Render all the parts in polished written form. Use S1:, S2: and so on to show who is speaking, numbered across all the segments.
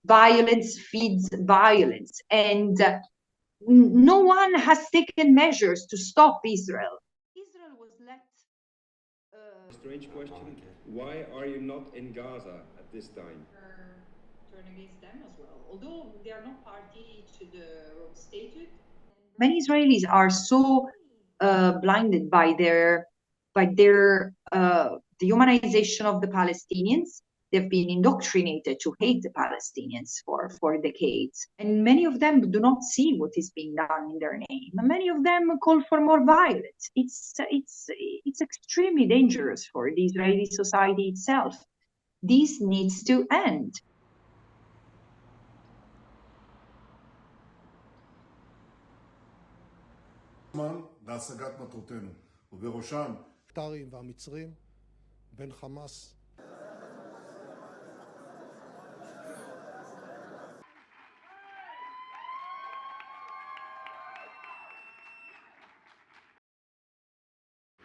S1: Violence feeds violence, and no one has taken measures to stop Israel. Israel was let...
S2: Strange question. Why are you not in Gaza at this time?
S1: Turn against them as well, although they are not party to the Rome Statute. Many Israelis are so blinded by the humanization of the Palestinians. They've been indoctrinated to hate the Palestinians for decades. And many of them do not see what is being done in their name. Many of them call for more violence. It's extremely dangerous for the Israeli society itself. This needs to end.
S3: להשגת מטרותינו, ובראשם הקטרים והמצרים בין חמאס.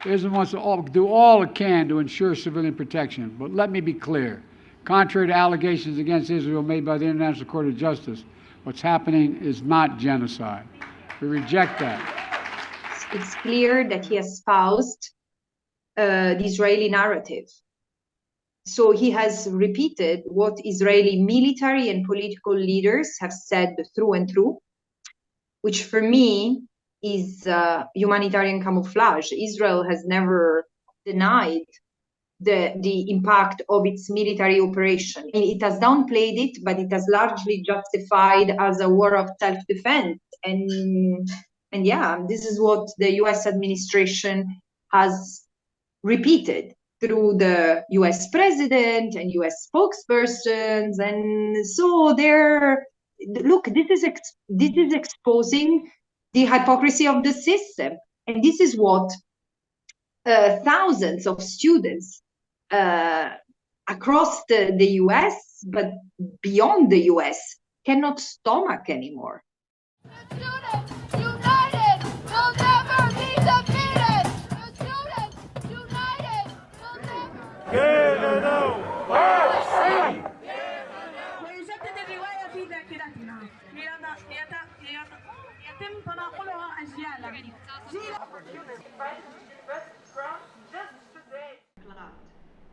S4: Israel wants to do all it can to ensure civilian protection, but let me be clear. Contrary to allegations against Israel made by the International Court of Justice, what's happening is not genocide. We reject that.
S1: It's clear that he espoused the Israeli narrative. So he has repeated what Israeli military and political leaders have said through and through, which for me is humanitarian camouflage. Israel has never denied the impact of its military operation. It has downplayed it, but it has largely justified as a war of self-defense. And yeah, this is what the US administration has repeated through the US president and US spokespersons. And so look, this is exposing the hypocrisy of the system. And this is what thousands of students across the US, but beyond the US, cannot stomach anymore.
S5: The students united will never be defeated. The students united will never.
S6: ويجدد الرواية في ذاكرتنا يتم تناقلها أجيالا.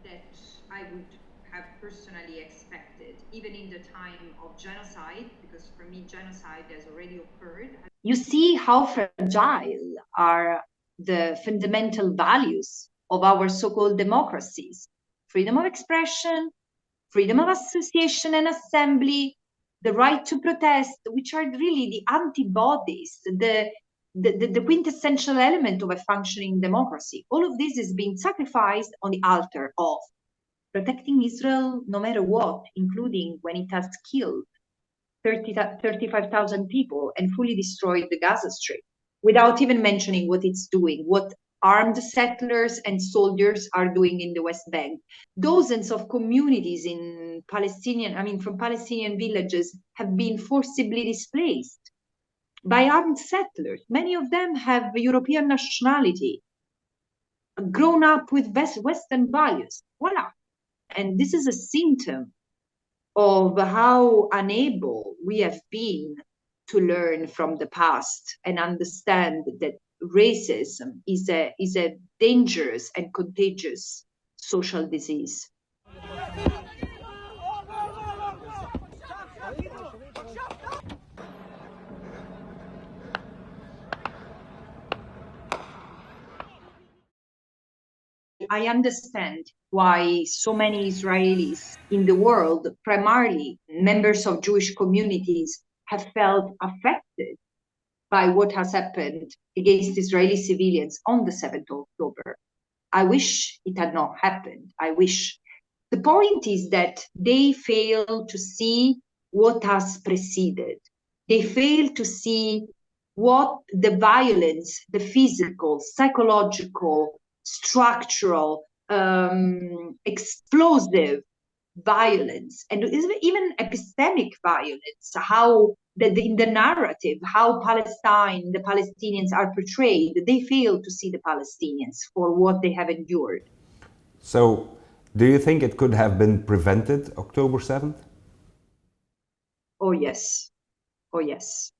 S1: That I would have personally expected, even in the time of genocide, because for me genocide has already occurred. You see how fragile are the fundamental values of our so-called democracies: freedom of expression, freedom of association and assembly, the right to protest, which are really the antibodies, the quintessential element of a functioning democracy. All of this is being sacrificed on the altar of protecting Israel no matter what, including when it has killed 35,000 people and fully destroyed the Gaza Strip, without even mentioning what it's doing, what armed settlers and soldiers are doing in the West Bank. Dozens of communities from Palestinian villages have been forcibly displaced by armed settlers. Many of them have European nationality, grown up with Western values. Voila. And this is a symptom of how unable we have been to learn from the past and understand that racism is a dangerous and contagious social disease. I understand why so many Israelis in the world, primarily members of Jewish communities, have felt affected by what has happened against Israeli civilians on the 7th of October. I wish it had not happened. I wish. The point is that they fail to see what has preceded. They fail to see what the violence, the physical, psychological, structural, explosive violence, and even epistemic violence, how in the narrative, how Palestine, the Palestinians are portrayed. They fail to see the Palestinians for what they have endured.
S7: So, do you think it could have been prevented, October 7th?
S1: Oh yes. Oh yes.